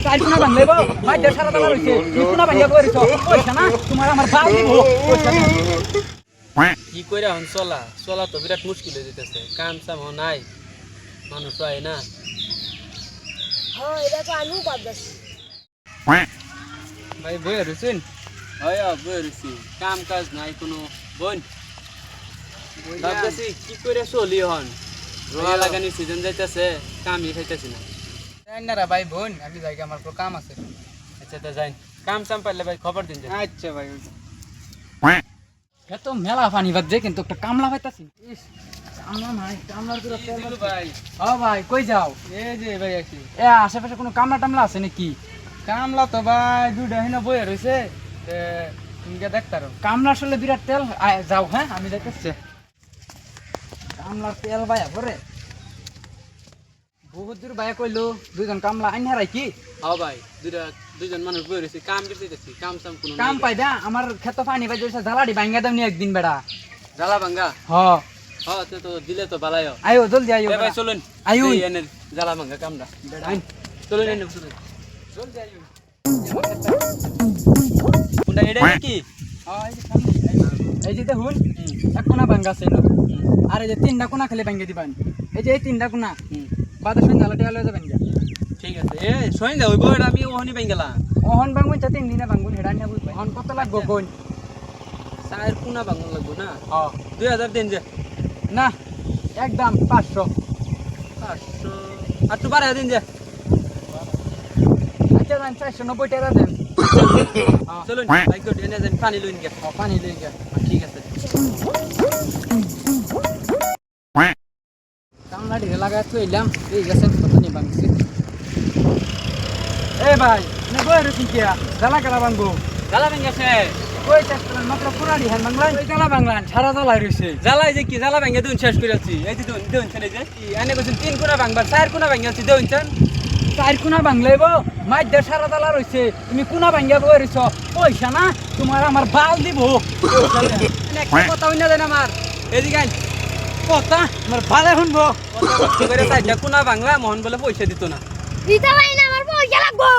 চার কোনা বাংলাই বউ মাই দেড় সারা দালা রইছে তুমি কোনা বাঙ্গা বইরিছ পয়সা না তোমার আমার বাল দিব পয়সা না কি কইরা হন চলা চলা তো বিরাট মুশকিল হয়ে যেতেছে কাম সাম নাই মানুষ হয় না হ্যাঁ এটা তো আমিও পারদাছি ভাই বইয়া রয়েছেন হয় বইয়া রয়েছি কাম কাজ নাই কোনো বোন ভাবতেছি কি করে চলি হন রোয়া লাগানি সিজন যাইতেছে কামই খাইতেছি না না ভাই বোন আমি জায়গা আমার তো কাম আছে আচ্ছা তা যাই কাম সাম পাইলে ভাই খবর দিন যাই আচ্ছা ভাই এত মেলা পানি বাজছে কিন্তু একটা কামলা পাইতাছি ইস কামলা নাই কামলার পুরো তেল দিলু ভাই ও ভাই কই যাও এই যে ভাই আছি এ আশেপাশে কোনো কামলা টামলা আছে নাকি কামলা তো ভাই দুইটা হিনা বইয়া রয়েছে তুমি কে দেখতারো কামলা আসলে বিরাট তেল যাও হ্যাঁ আমি দেখতেছি কামলার তেল ভাইয়া পরে বহুত দূর ভাইয়া কইলো দুইজন কামলা আইন হারাই কি হ্যাঁ ভাই দুইজন মানুষ বইয়া রয়েছে কাম করতেছি কাম সাম কোনো কাম পাইবা আমার ক্ষেত পানি বাজে জ্বালাডি ভাঙ্গা দাও নি একদিন বেড়া জ্বালা ভাঙ্গা হ হ্যাঁ তো দিলে তো ভালাই আয়ো জলদি আয়ো ভাই চলুন আয়ু এনে জ্বালা ভাঙ্গা কামটা আইন চলুন এনে চলুন জলদি আয়ো কোনটা এটা কি এই যে দেখুন এক কোনা ভাঙ্গা আছে আর এই যে তিনটা কোনা খালি ভাঙ্গে দিবান এই যে এই তিনটা কোনা বাদে সন্ধ্যা জ্বালাটি হলে যাবেন ঠিক আছে এ সইন্দা হইব এটা আমি ওহনি বাইন গেলাম অহন ভাঙ্গুন চা তিন দিনে ভাঙ্গুন হেডা নিয়ে বুঝবে অহন কত লাগবো কোন চায়ের কোনা ভাঙন লাগবো না হ্যাঁ 2000 দিন যে না একদম 500 500 আর তো 12 দিন যে আচ্ছা দেন 490 টাকা দেন চলুন বাইক তো এনে যান পানি লইন গে পানি লই গিয়া ঠিক আছে কামলা ঢেলে লাগায় থইলাম এই গেছে কত নিয়ে ভাঙছি এ ভাই নে বই রুটি কিয়া জ্বালা কালা ভাঙবো জ্বালা ভাঙ গেছে কই চেষ্টা মাত্র পুরানি হ্যান বাংলান ওই জ্বালা বাংলান সারা জ্বালাই রইছে জ্বালাই যে কি জ্বালা ভাঙে দুন শেষ করে আছি এই যে দুন দুন ছেলে যে এনে কইছেন 3 কোনা ভাঙবার 4 কোনা ভাঙে আছি দুন চান চার কোনা বাংলাইব মাই দেড় সারা জ্বালা রইছে তুমি কোনা ভাঙ্গা বই রইছ পয়সা না তোমার আমার বাল দিব একটা কথা হইনা দেন আমার এদিকে আইন কথা আমার বালে শুনবো কথা করে চাইটা কোনা বাংলা মোহন বলে পয়সা দিত না দিতে পারি না আমার পয়সা লাগবো